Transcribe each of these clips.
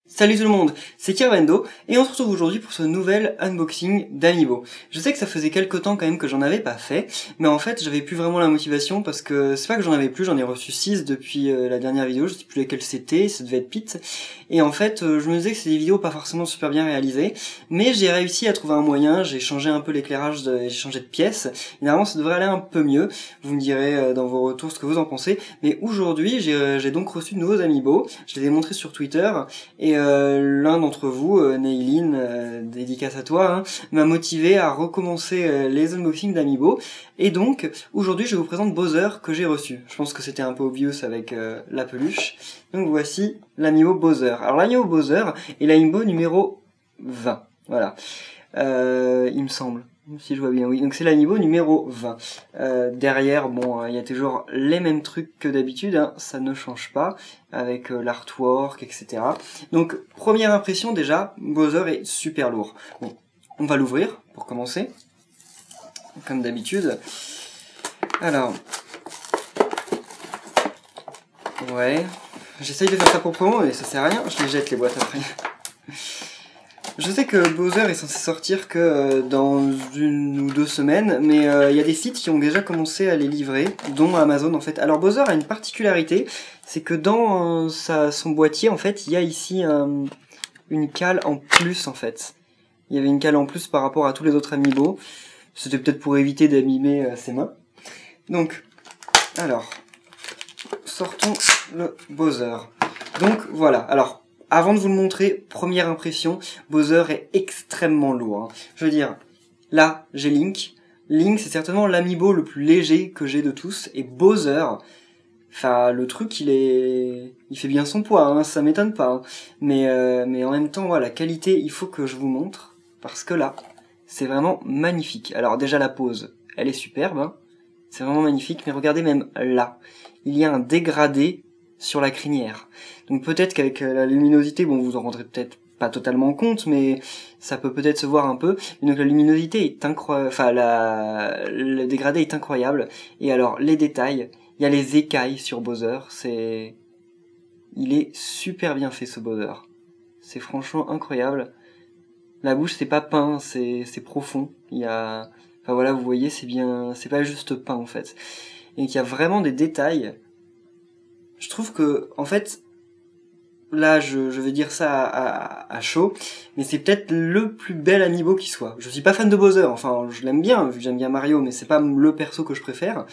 Salut tout le monde, c'est Kirvendo et on se retrouve aujourd'hui pour ce nouvel unboxing d'Amiibo. Je sais que ça faisait quelques temps quand même que j'en avais pas fait, mais en fait j'avais plus vraiment la motivation parce que c'est pas que j'en avais plus, j'en ai reçu 6 depuis la dernière vidéo, je sais plus lesquelles c'était, ça devait être Pete. Et en fait je me disais que c'est des vidéos pas forcément super bien réalisées, mais j'ai réussi à trouver un moyen, j'ai changé un peu l'éclairage, j'ai changé de pièce, et normalement ça devrait aller un peu mieux, vous me direz dans vos retours ce que vous en pensez, mais aujourd'hui j'ai donc reçu de nouveaux Amiibo, je les ai montrés sur Twitter, et l'un d'entre vous, Neilin, dédicace à toi, hein, m'a motivé à recommencer les unboxings d'Amiibo. Et donc, aujourd'hui, je vous présente Bowser que j'ai reçu. Je pense que c'était un peu obvious avec la peluche. Donc voici l'Amiibo Bowser. Alors l'Amiibo Bowser est l'Amiibo numéro 20. Voilà. Il me semble. Si je vois bien, oui. Donc c'est l'Amiibo numéro 20. Derrière, bon, il y a toujours les mêmes trucs que d'habitude, hein, ça ne change pas, avec l'artwork, etc. Donc, première impression déjà, Bowser est super lourd. Bon, on va l'ouvrir, pour commencer, comme d'habitude. Alors, ouais, j'essaye de faire ça proprement, mais ça sert à rien, je les jette les boîtes après. Je sais que Bowser est censé sortir que dans 1 ou 2 semaines, mais il y a des sites qui ont déjà commencé à les livrer, dont Amazon en fait. Alors Bowser a une particularité, c'est que dans son boîtier en fait, il y a ici une cale en plus en fait. Il y avait une cale en plus par rapport à tous les autres Amiibo. C'était peut-être pour éviter d'abîmer ses mains. Donc, alors, sortons le Bowser. Donc voilà, alors... Avant de vous le montrer, première impression, Bowser est extrêmement lourd. Hein. Je veux dire, là, j'ai Link. Link, c'est certainement l'Amiibo le plus léger que j'ai de tous. Et Bowser, enfin, le truc, il fait bien son poids, hein, ça m'étonne pas. Hein. Mais en même temps, voilà, la qualité, il faut que je vous montre. Parce que là, c'est vraiment magnifique. Alors déjà, la pose, elle est superbe. Hein. C'est vraiment magnifique. Mais regardez même là, il y a un dégradé sur la crinière. Donc peut-être qu'avec la luminosité, bon, vous en rendrez peut-être pas totalement compte, mais ça peut peut-être se voir un peu. Et donc la luminosité est incroyable, enfin le dégradé est incroyable. Et alors les détails, il y a les écailles sur Bowser, il est super bien fait ce Bowser. C'est franchement incroyable. La bouche c'est pas peint, c'est profond. Il y a, enfin voilà, vous voyez, c'est pas juste peint en fait. Et qu'il y a vraiment des détails. Je trouve que, en fait, là, je vais dire ça à chaud, mais c'est peut-être le plus bel Amiibo qui soit. Je suis pas fan de Bowser, enfin, je l'aime bien, vu que j'aime bien Mario, mais c'est pas le perso que je préfère.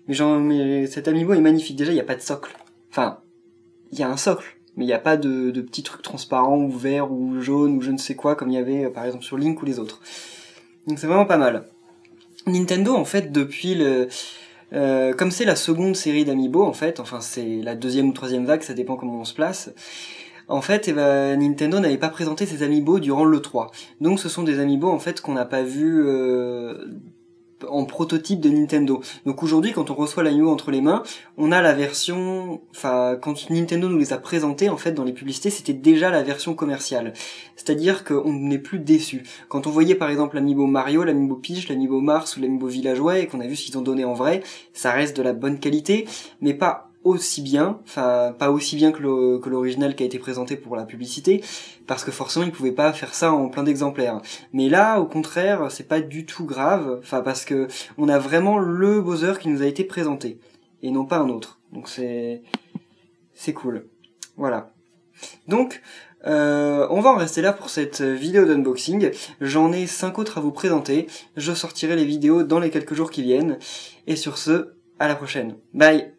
Mais cet Amiibo est magnifique. Déjà, il y a pas de socle. Enfin, il y a un socle, mais il y a pas de petits trucs transparents, ou verts, ou jaunes, ou je ne sais quoi, comme il y avait, par exemple, sur Link ou les autres. Donc c'est vraiment pas mal. Nintendo, en fait, depuis comme c'est la seconde série d'Amiibo, en fait, enfin c'est la 2e ou 3e vague, ça dépend comment on se place. En fait, Nintendo n'avait pas présenté ses Amiibo durant l'E3. Donc ce sont des Amiibo en fait qu'on n'a pas vu en prototype de Nintendo. Donc aujourd'hui, quand on reçoit l'Amiibo entre les mains, on a la version, enfin quand Nintendo nous les a présentés en fait dans les publicités, c'était déjà la version commerciale. C'est-à-dire qu'on n'est plus déçu. Quand on voyait par exemple l'Amiibo Mario, l'Amiibo Peach, l'Amiibo Mars ou l'Amiibo Villageois et qu'on a vu ce qu'ils ont donné en vrai, ça reste de la bonne qualité, mais pas aussi bien, enfin pas aussi bien que l'original qui a été présenté pour la publicité, parce que forcément ils pouvaient pas faire ça en plein d'exemplaires. Mais là, au contraire, c'est pas du tout grave, enfin parce que on a vraiment le Bowser qui nous a été présenté, et non pas un autre. Donc c'est cool. Voilà. Donc, on va en rester là pour cette vidéo d'unboxing. J'en ai 5 autres à vous présenter. Je sortirai les vidéos dans les quelques jours qui viennent. Et sur ce, à la prochaine. Bye!